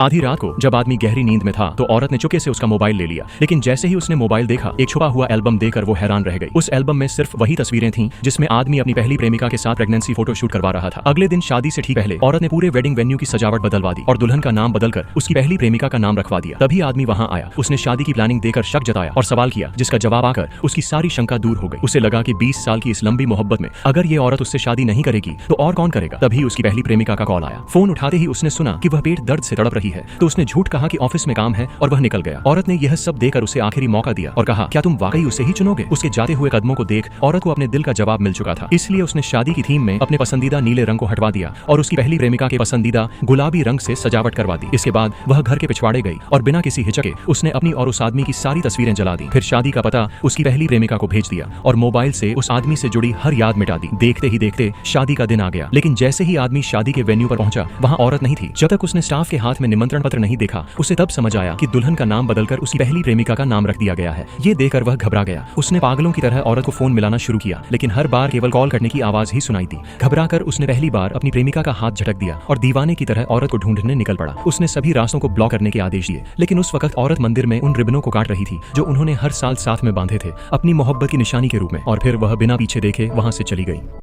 आधी रात को जब आदमी गहरी नींद में था तो औरत ने चुपके से उसका मोबाइल ले लिया, लेकिन जैसे ही उसने मोबाइल देखा एक छुपा हुआ एल्बम देखकर वो हैरान रह गई। उस एल्बम में सिर्फ वही तस्वीरें थीं जिसमें आदमी अपनी पहली प्रेमिका के साथ प्रेगनेंसी फोटो शूट करवा रहा था। अगले दिन शादी से ठीक पहले औरत ने पूरे वेडिंग वेन्यू की सजावट बदलवा दी और दुल्हन का नाम बदलकर उसकी पहली प्रेमिका का नाम रखवा दिया। तभी आदमी वहां आया, उसने शादी की प्लानिंग देकर शक जताया और सवाल किया, जिसका जवाब आकर उसकी सारी शंका दूर हो गई। उसे लगा कि 20 साल की इस लंबी मोहब्बत में अगर ये औरत उससे शादी नहीं करेगी तो और कौन करेगा। तभी उसकी पहली प्रेमिका का कॉल आया। फोन उठाते ही उसने सुना कि वह पेट दर्द से तड़प रही है, तो उसने झूठ कहा कि ऑफिस में काम है और वह निकल गया। औरत ने यह सब देखकर उसे आखिरी मौका दिया और कहा, क्या तुम वाकई उसे ही चुनोगे। उसके जाते हुए कदमों को देख औरत को अपने दिल का जवाब मिल चुका था, इसलिए उसने शादी की थीम में अपने पसंदीदा नीले रंग को हटवा दिया और उसकी पहली प्रेमिका के पसंदीदा गुलाबी रंग से सजावट करवा दी। इसके बाद वह घर के पिछवाड़े गई और बिना किसी हिचके उसने अपनी और उस आदमी की सारी तस्वीरें जला दी। फिर शादी का पता उसकी पहली प्रेमिका को भेज दिया और मोबाइल से उस आदमी से जुड़ी हर याद मिटा दी। देखते ही देखते शादी का दिन आ गया, लेकिन जैसे ही आदमी शादी के वेन्यू पर पहुंचा वहां औरत नहीं थी। जब तक उसने स्टाफ के हाथ में निमंत्रण पत्र नहीं देखा उसे तब समझ आया कि दुल्हन का नाम बदलकर उसकी पहली प्रेमिका का नाम रख दिया गया है। ये देखकर वह घबरा गया। उसने पागलों की तरह औरत को फोन मिलाना शुरू किया, लेकिन हर बार केवल कॉल करने की आवाज ही सुनाई दी। घबराकर उसने पहली बार अपनी प्रेमिका का हाथ झटक दिया और दीवाने की तरह औरत को ढूंढने निकल पड़ा। उसने सभी रास्तों को ब्लॉक करने के आदेश दिए, लेकिन उस वक्त औरत मंदिर में उन रिबनों को काट रही थी जो उन्होंने हर साल साथ में बांधे थे अपनी मोहब्बत की निशानी के रूप में, और फिर वह बिना पीछे देखे वहां से चली गई।